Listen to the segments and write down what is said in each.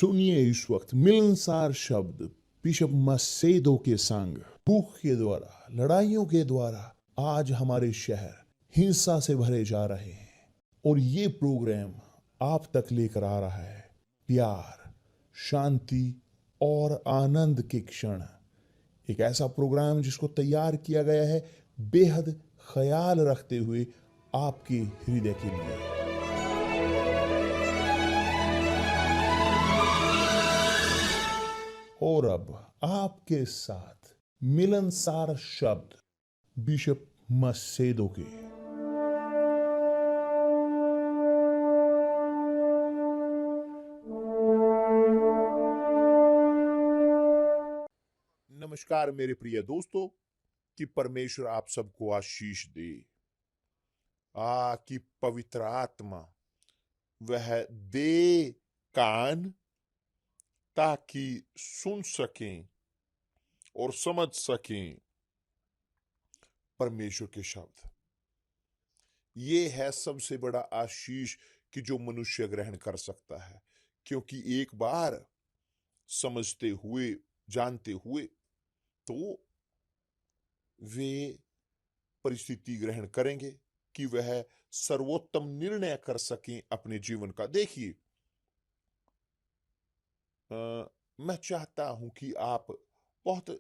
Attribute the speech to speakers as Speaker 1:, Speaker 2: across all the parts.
Speaker 1: सुनिए इस वक्त मिलनसार शब्द बिशप मसेदो के संग। भूख के द्वारा, लड़ाइयों के द्वारा आज हमारे शहर हिंसा से भरे जा रहे हैं और ये प्रोग्राम आप तक लेकर आ रहा है प्यार, शांति और आनंद के क्षण। एक ऐसा प्रोग्राम जिसको तैयार किया गया है बेहद ख्याल रखते हुए आपके हृदय के लिए। और अब आपके साथ मिलनसार शब्द बिशप मसेदो के। नमस्कार मेरे प्रिय दोस्तों, कि परमेश्वर आप सबको आशीष दे। कि पवित्र आत्मा वह दे कान ताकि सुन सकें और समझ सकें परमेश्वर के शब्द। ये है सबसे बड़ा आशीष कि जो मनुष्य ग्रहण कर सकता है, क्योंकि एक बार समझते हुए, जानते हुए तो वे परिस्थिति ग्रहण करेंगे कि वह सर्वोत्तम निर्णय कर सकें अपने जीवन का। देखिए, मैं चाहता हूं कि आप बहुत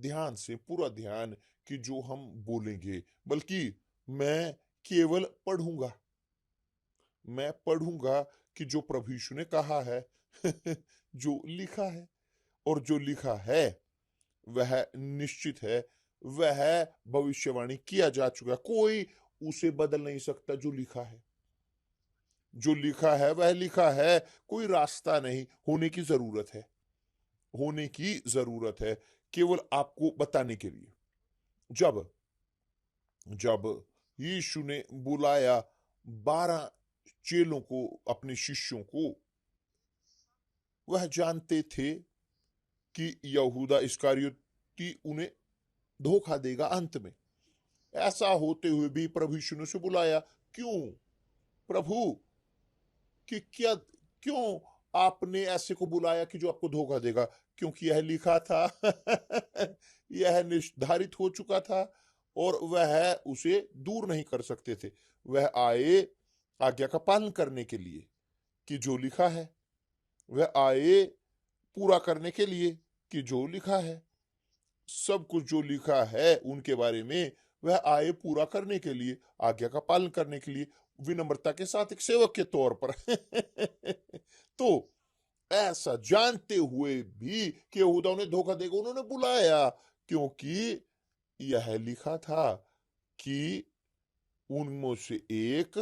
Speaker 1: ध्यान से, पूरा ध्यान कि जो हम बोलेंगे, बल्कि मैं केवल मैं पढ़ूंगा कि जो प्रभु यीशु ने कहा है जो लिखा है, और जो लिखा है वह निश्चित है, वह भविष्यवाणी किया जा चुका। कोई उसे बदल नहीं सकता। जो लिखा है, जो लिखा है वह लिखा है। कोई रास्ता नहीं, होने की जरूरत है, होने की जरूरत है केवल आपको बताने के लिए। जब यीशु ने बुलाया 12 चेलों को, अपने शिष्यों को, वह जानते थे कि यहूदा इस्करियोती उन्हें धोखा देगा अंत में। ऐसा होते हुए भी प्रभु यीशु ने उसे बुलाया। क्यों प्रभु, कि क्या, क्यों आपने ऐसे को बुलाया कि जो आपको धोखा देगा? क्योंकि यह लिखा था यह निर्धारित हो चुका था और वह उसे दूर नहीं कर सकते थे। वह आए आज्ञा का पालन करने के लिए, कि जो लिखा है। वह आए पूरा करने के लिए, कि जो लिखा है। सब कुछ जो लिखा है उनके बारे में, वह आए पूरा करने के लिए, आज्ञा का पालन करने के लिए, विनम्रता के साथ एक सेवक के तौर पर तो ऐसा जानते हुए भी कि यहूदा उन्हें धोखा देगा, उन्होंने बुलाया, क्योंकि यह लिखा था कि उनमें से एक,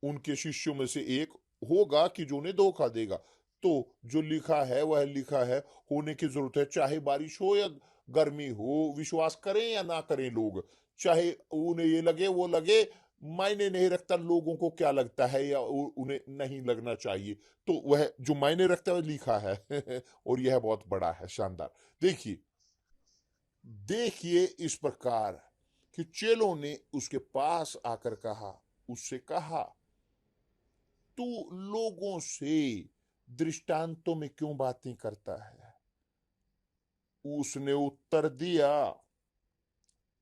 Speaker 1: उनके शिष्यों में से एक होगा कि जो उन्हें धोखा देगा। तो जो लिखा है वह लिखा है, होने की जरूरत है। चाहे बारिश हो या गर्मी हो, विश्वास करें या ना करें लोग, चाहे उन्हें ये लगे वो लगे, मायने नहीं रखता लोगों को क्या लगता है या उन्हें नहीं लगना चाहिए। तो वह जो मायने रखता है वह लिखा है और यह बहुत बड़ा है, शानदार। देखिए देखिए इस प्रकार कि चेलों ने उसके पास आकर कहा, उससे कहा, तू लोगों से दृष्टांतों में क्यों बातें करता है? उसने उत्तर दिया,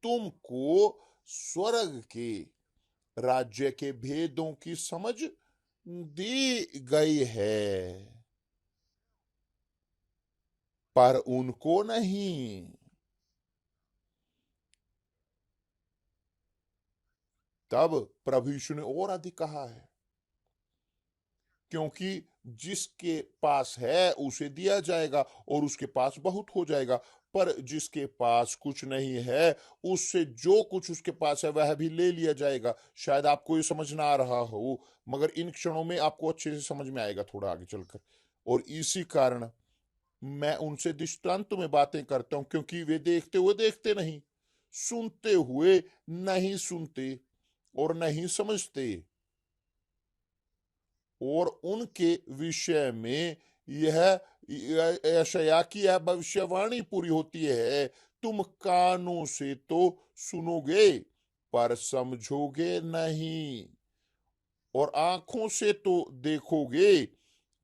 Speaker 1: तुमको स्वर्ग के राज्य के भेदों की समझ दी गई है, पर उनको नहीं। तब प्रभु यीशु ने और अधिक कहा है, क्योंकि जिसके पास है उसे दिया जाएगा और उसके पास बहुत हो जाएगा, पर जिसके पास कुछ नहीं है उससे जो कुछ उसके पास है वह भी ले लिया जाएगा। शायद आपको ये समझ ना आ रहा हो, मगर इन क्षणों में आपको अच्छे से समझ में आएगा थोड़ा आगे चलकर। और इसी कारण मैं उनसे दृष्टांत में बातें करता हूं, क्योंकि वे देखते हुए देखते नहीं, सुनते हुए नहीं सुनते और नहीं समझते। और उनके विषय में यह यशायाह की यह भविष्यवाणी पूरी होती है, तुम कानों से तो सुनोगे पर समझोगे नहीं, और आंखों से तो देखोगे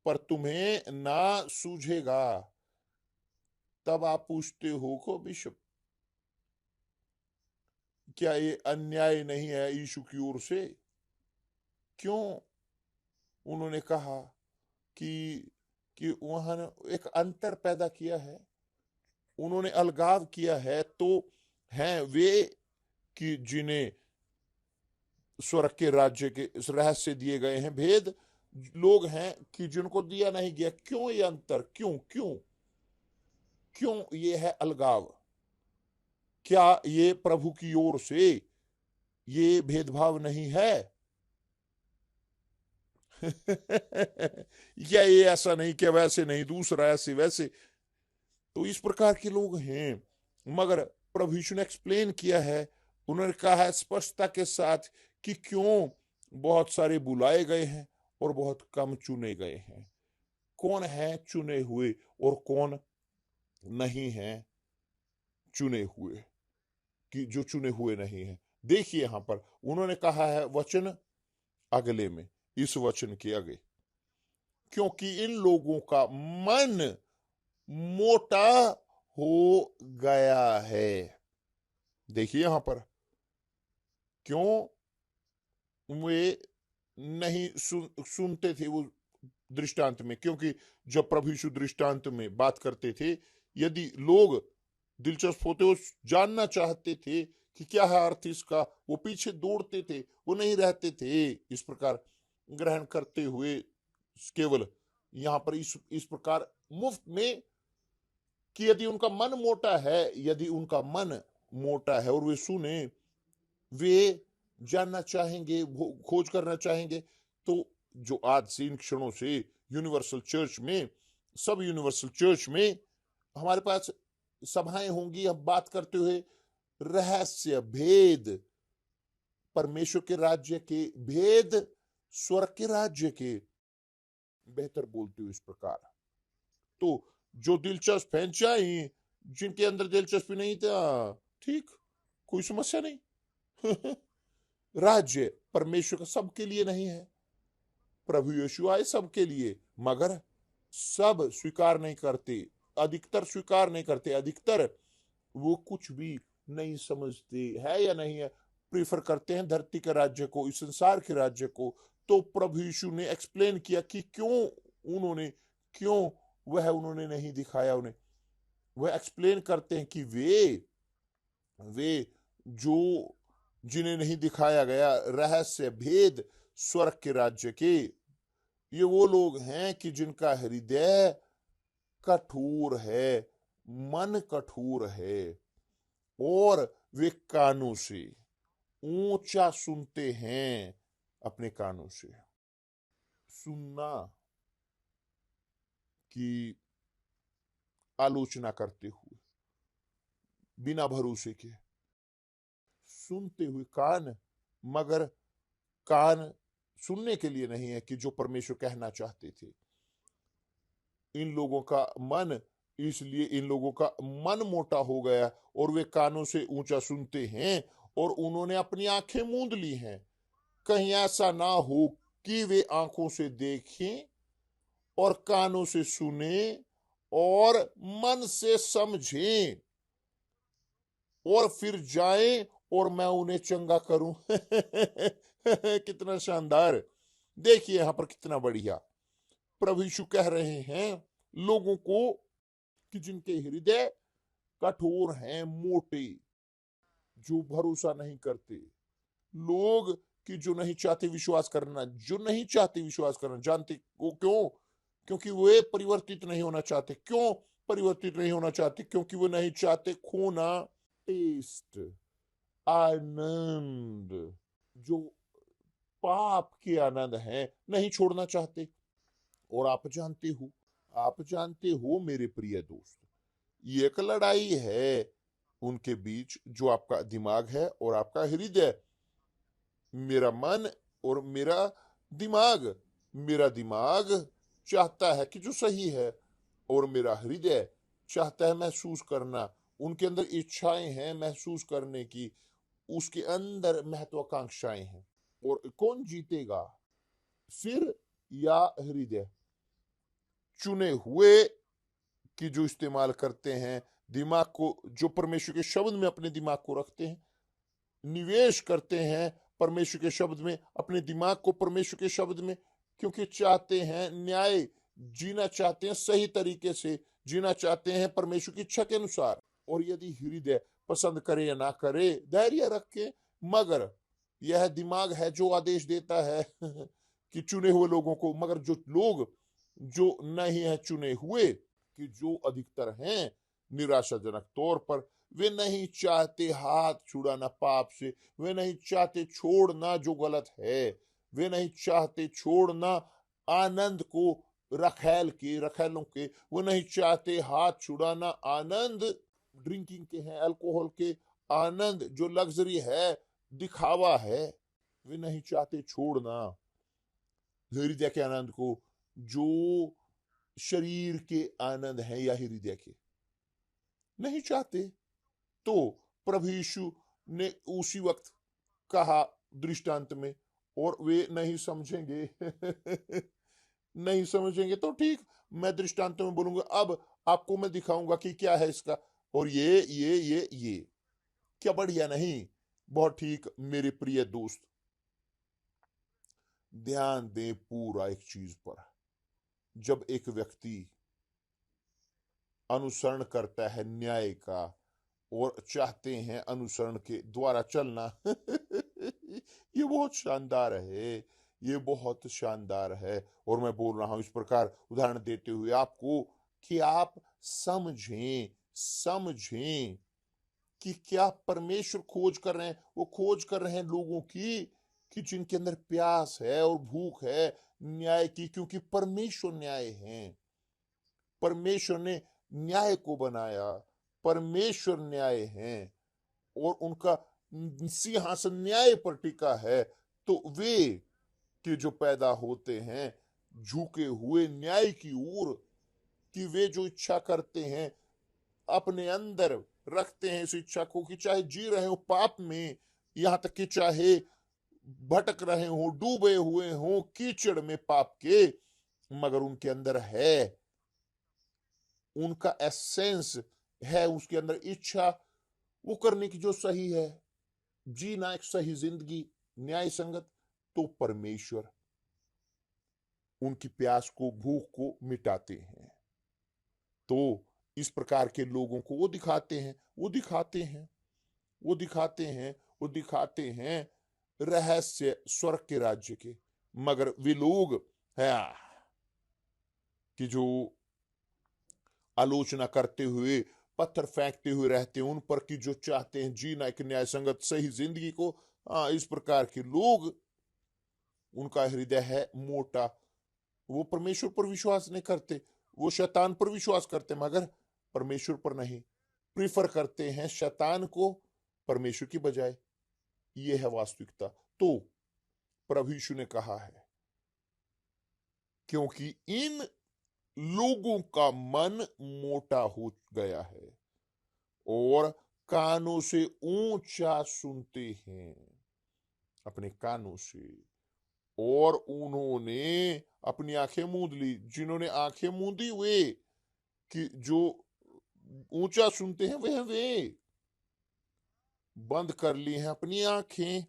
Speaker 1: पर तुम्हें ना सूझेगा। तब आप पूछते हो को बिशप, क्या ये अन्याय नहीं है यीशु की ओर से? क्यों उन्होंने कहा कि वहां एक अंतर पैदा किया है, उन्होंने अलगाव किया है? तो हैं वे कि जिन्हें स्वर्ग के राज्य के इस रहस्य दिए गए हैं, भेद लोग हैं कि जिनको दिया नहीं गया। क्यों ये अंतर? क्यों क्यों क्यों ये है अलगाव? क्या ये प्रभु की ओर से ये भेदभाव नहीं है? या ये ऐसा नहीं कि वैसे नहीं, दूसरा ऐसे वैसे? तो इस प्रकार के लोग हैं। मगर प्रभु यीशु ने एक्सप्लेन किया है, उन्होंने कहा है स्पष्टता के साथ कि क्यों बहुत सारे बुलाए गए हैं और बहुत कम चुने गए हैं। कौन है चुने हुए और कौन नहीं है चुने हुए, कि जो चुने हुए नहीं है? देखिए यहां पर उन्होंने कहा है वचन अगले में, इस वचन के आगे, क्योंकि इन लोगों का मन मोटा हो गया है। देखिए यहां पर, क्यों वे नहीं सुनते थे वो दृष्टांत में? क्योंकि जब प्रभु यीशु दृष्टांत में बात करते थे, यदि लोग दिलचस्प होते, वो जानना चाहते थे कि क्या है अर्थ इसका, वो पीछे दौड़ते थे, वो नहीं रहते थे इस प्रकार ग्रहण करते हुए केवल यहां पर इस प्रकार मुफ्त में, कि यदि उनका मन मोटा है, यदि उनका मन मोटा है और वे सुने, वे जानना चाहेंगे, खोज करना चाहेंगे, तो जो आज से इन क्षणों से यूनिवर्सल चर्च में, सब यूनिवर्सल चर्च में हमारे पास सभाएं होंगी, हम बात करते हुए रहस्य भेद, परमेश्वर के राज्य के भेद, स्वर्ग के राज्य के बेहतर बोलते हुए इस प्रकार। तो जो दिलचस्प है चाहिए, जिनके अंदर दिलचस्पी नहीं था, ठीक, कोई समस्या नहीं। राज्य परमेश्वर का सबके लिए नहीं है, प्रभु यीशु आए सबके लिए, मगर सब स्वीकार नहीं करते, अधिकतर स्वीकार नहीं करते, अधिकतर वो कुछ भी नहीं समझते है या नहीं है, प्रीफर करते हैं धरती के राज्य को, इस संसार के राज्य को। तो प्रभु यीशु ने एक्सप्लेन किया कि क्यों वह उन्होंने नहीं दिखाया उन्हें। वह एक्सप्लेन करते हैं कि वे जो जिन्हें नहीं दिखाया गया रहस्य भेद स्वर्ग के राज्य के, ये वो लोग हैं कि जिनका हृदय कठोर है, मन कठोर है, और वे कानों से ऊंचा सुनते हैं, अपने कानों से सुनना की आलोचना करते हुए, बिना भरोसे के सुनते हुए कान, मगर कान सुनने के लिए नहीं है कि जो परमेश्वर कहना चाहते थे। इन लोगों का मन, इसलिए इन लोगों का मन मोटा हो गया और वे कानों से ऊंचा सुनते हैं और उन्होंने अपनी आंखें मूंद ली हैं। कहीं ऐसा ना हो कि वे आंखों से देखें और कानों से सुने और मन से समझें और फिर जाएं और मैं उन्हें चंगा करूं। कितना शानदार! देखिए यहां पर कितना बढ़िया प्रभु यीशु कह रहे हैं लोगों को कि जिनके हृदय कठोर हैं, मोटे, जो भरोसा नहीं करते, लोग कि जो नहीं चाहते विश्वास करना, जानते वो क्यों? क्योंकि वे परिवर्तित नहीं होना चाहते। क्यों परिवर्तित नहीं होना चाहते? क्योंकि वो नहीं चाहते खोना टेस्ट, आनंद, जो पाप के आनंद है, नहीं छोड़ना चाहते। और आप जानते हो मेरे प्रिय दोस्त, ये एक लड़ाई है उनके बीच, जो आपका दिमाग है और आपका हृदय। मेरा मन और मेरा दिमाग चाहता है कि जो सही है, और मेरा हृदय चाहता है महसूस करना, उनके अंदर इच्छाएं हैं महसूस करने की, उसके अंदर महत्वाकांक्षाएं हैं। और कौन जीतेगा, सिर या हृदय? चुने हुए की जो इस्तेमाल करते हैं, दिमाग को जो परमेश्वर के शब्द में अपने दिमाग को रखते हैं, निवेश करते हैं परमेश्वर के शब्द में, अपने दिमाग को परमेश्वर के शब्द में, क्योंकि चाहते हैं न्याय जीना, चाहते हैं सही तरीके से जीना, चाहते हैं परमेश्वर की इच्छा के अनुसार। और यदि हृदय पसंद करे या ना करे, धैर्य रखे, मगर यह दिमाग है जो आदेश देता है कि चुने हुए लोगों को, मगर जो लोग जो नहीं है चुने हुए, कि जो अधिकतर हैं निराशाजनक तौर पर, वे नहीं चाहते हाथ छुड़ाना पाप से, वे नहीं चाहते छोड़ना जो गलत है, वे नहीं चाहते छोड़ना आनंद को, रखैलों के, वो नहीं चाहते हाथ छुड़ाना आनंद ड्रिंकिंग के हैं, अल्कोहल के आनंद जो लग्जरी है, दिखावा है, वे नहीं चाहते छोड़ना हृदय के आनंद को, जो शरीर के आनंद है या हृदय के, नहीं चाहते। तो प्रभु यीशु ने उसी वक्त कहा दृष्टांत में, और वे नहीं समझेंगे नहीं समझेंगे तो ठीक, मैं दृष्टांत में बोलूंगा, अब आपको मैं दिखाऊंगा कि क्या है इसका, और ये क्या बढ़िया नहीं? बहुत ठीक मेरे प्रिय दोस्त, ध्यान दें पूरा एक चीज पर। जब एक व्यक्ति अनुसरण करता है न्याय का और चाहते हैं अनुसरण के द्वारा चलना ये बहुत शानदार है, ये बहुत शानदार है। और मैं बोल रहा हूं इस प्रकार उदाहरण देते हुए आपको, कि आप समझें कि क्या परमेश्वर खोज कर रहे हैं। वो खोज कर रहे हैं लोगों की, कि जिनके अंदर प्यास है और भूख है न्याय की, क्योंकि परमेश्वर न्याय है, परमेश्वर ने न्याय को बनाया, परमेश्वर न्याय है, और उनका सिंहासन न्याय पर टिका है। तो वे कि जो पैदा होते हैं झुके हुए न्याय की ओर, कि वे जो इच्छा करते हैं अपने अंदर रखते हैं इस इच्छा को, कि चाहे जी रहे हो पाप में, यहां तक कि चाहे भटक रहे हो, डूबे हुए हो कीचड़ में पाप के, मगर उनके अंदर है, उनका एसेंस है, उसके अंदर इच्छा वो करने की जो सही है, जीना एक सही जिंदगी न्याय संगत। तो परमेश्वर उनकी प्यास को, भूख को मिटाते हैं। तो इस प्रकार के लोगों को वो दिखाते हैं रहस्य स्वर्ग के राज्य के। मगर वे लोग हैं कि जो आलोचना करते हुए, पत्थर फेंकते हुए रहते हैं उन पर, कि जो चाहते हैं जीना एक न्याय संगत सही जिंदगी को। इस प्रकार के लोग, उनका हृदय है मोटा, वो परमेश्वर पर विश्वास नहीं करते, वो शैतान पर विश्वास करते, मगर परमेश्वर पर नहीं, प्रीफर करते हैं शैतान को परमेश्वर की बजाय। ये है वास्तविकता। तो प्रभु यीशु ने कहा है, क्योंकि इन लोगों का मन मोटा हो गया है और कानों से ऊंचा सुनते हैं, अपने कानों से, और उन्होंने अपनी आंखें मूंद ली। जिन्होंने आंखें मूंदी वे, कि जो ऊंचा सुनते हैं वे बंद कर ली हैं अपनी आंखें,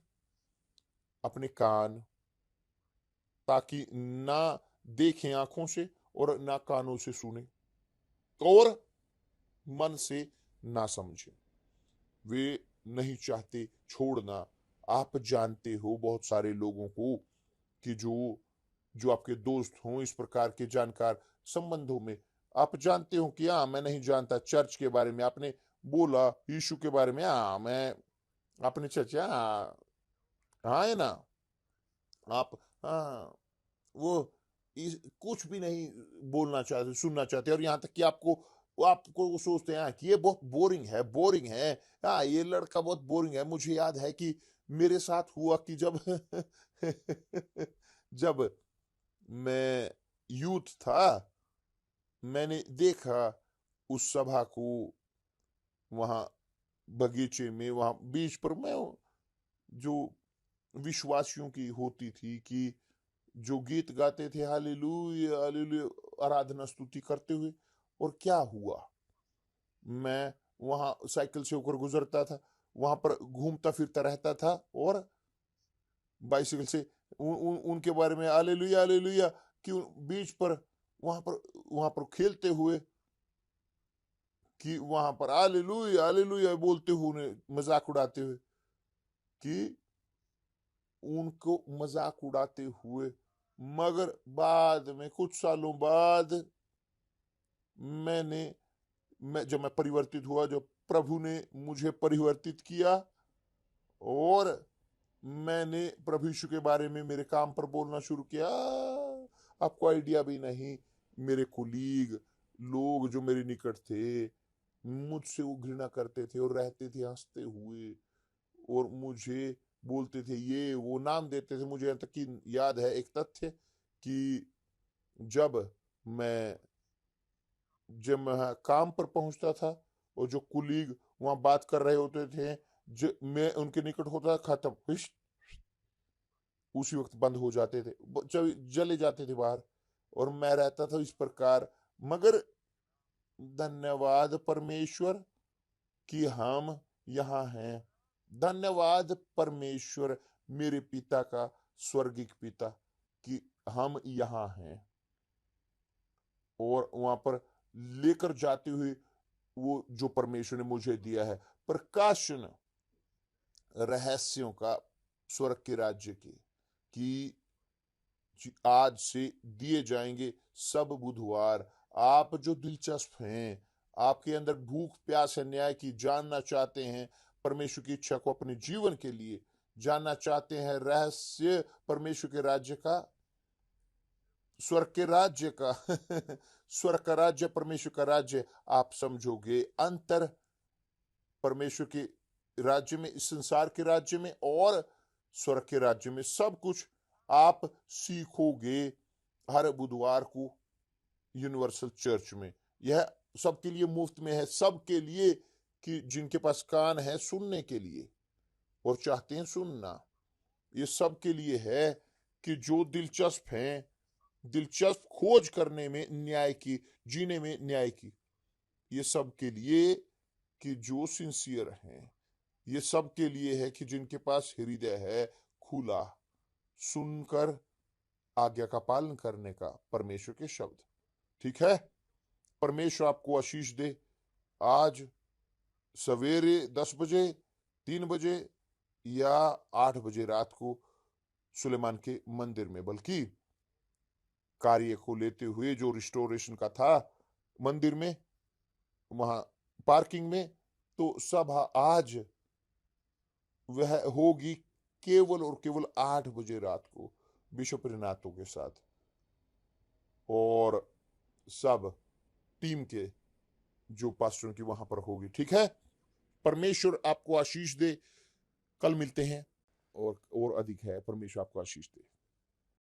Speaker 1: अपने कान, ताकि ना देखें आंखों से और ना कानों से सुने और मन से ना समझे। वे नहीं चाहते छोड़ना। आप जानते हो बहुत सारे लोगों को, कि जो आपके दोस्त हों, इस प्रकार के जानकार संबंधों में, आप जानते हो कि हाँ मैं नहीं जानता चर्च के बारे में, आपने बोला यीशु के बारे में, हाँ मैं अपने चर्च, हाँ हाँ है ना, आप हाँ वो कुछ भी नहीं बोलना चाहते, सुनना चाहते, और यहाँ तक कि आपको वो सोचते हैं कि ये बहुत बोरिंग है, हाँ ये लड़का बहुत बोरिंग है। मुझे याद है कि मेरे साथ हुआ कि जब मैं यूथ था, मैंने देखा उस सभा को वहां बगीचे में, वहां बीच पर, मैं जो विश्वासियों की होती थी, कि जो गीत गाते थे हालेलुया हालेलुया, आराधना स्तुति करते हुए। और क्या हुआ, मैं वहां साइकिल से होकर गुजरता था, वहां पर घूमता फिरता रहता था और बाइसिकल से उनके बारे में हालेलुया हालेलुया कि बीच पर वहां पर खेलते हुए कि वहां पर हालेलुया हालेलुया बोलते हुए उन्हें मजाक उड़ाते हुए कि उनको मजाक उड़ाते हुए। मगर बाद में कुछ सालों बाद जब मैं परिवर्तित हुआ, जब प्रभु ने मुझे परिवर्तित किया और मैंने प्रभु यीशु के बारे में मेरे काम पर बोलना शुरू किया, आपको आइडिया भी नहीं, मेरे कुलीग लोग जो मेरे निकट थे मुझसे वो घृणा करते थे और रहते थे हंसते हुए और मुझे बोलते थे, ये वो नाम देते थे। मुझे यहाँ तक कि याद है एक तथ्य कि जब मैं काम पर पहुंचता था और जो कुलीग वहां बात कर रहे होते थे, जो मैं उनके निकट होता, खत्म, उसी वक्त बंद हो जाते थे, जले जाते थे बाहर। और मैं रहता था इस प्रकार। मगर धन्यवाद परमेश्वर कि हम यहाँ हैं। धन्यवाद परमेश्वर मेरे पिता का, स्वर्गिक पिता, कि हम यहाँ हैं। और वहां पर लेकर जाते हुए वो जो परमेश्वर ने मुझे दिया है, प्रकाशन रहस्यों का स्वर्ग के राज्य के, कि आज से दिए जाएंगे सब बुधवार। आप जो दिलचस्प हैं, आपके अंदर भूख प्यास है न्याय की, जानना चाहते हैं परमेश्वर की इच्छा को अपने जीवन के लिए, जानना चाहते हैं रहस्य परमेश्वर के राज्य का, स्वर्ग के राज्य का स्वर्ग का राज्य, परमेश्वर का राज्य आप समझोगे। अंतर परमेश्वर के राज्य में, इस संसार के राज्य में और स्वर्ग के राज्य में, सब कुछ आप सीखोगे हर बुधवार को यूनिवर्सल चर्च में। यह सबके लिए मुफ्त में है, सबके लिए, कि जिनके पास कान है सुनने के लिए और चाहते हैं सुनना। ये सबके लिए है कि जो दिलचस्प हैं, दिलचस्प खोज करने में न्याय की, जीने में न्याय की। ये सबके लिए कि जो सिंसियर हैं, ये सबके लिए है कि जिनके पास हृदय है खुला, सुनकर आज्ञा का पालन करने का, परमेश्वर के शब्द। ठीक है, परमेश्वर आपको आशीष दे। आज सवेरे 10 बजे, 3 बजे या 8 बजे रात को सुलेमान के मंदिर में, बल्कि कार्य को लेते हुए जो रिस्टोरेशन का था मंदिर में, वहां पार्किंग में, तो सभा आज वह होगी केवल और केवल 8 बजे रात को बिशप रेनातो के साथ, और सब टीम के जो पास्टरों की वहां पर होगी। ठीक है, परमेश्वर आपको आशीष दे। कल मिलते हैं और अधिक है। परमेश्वर आपको आशीष दे।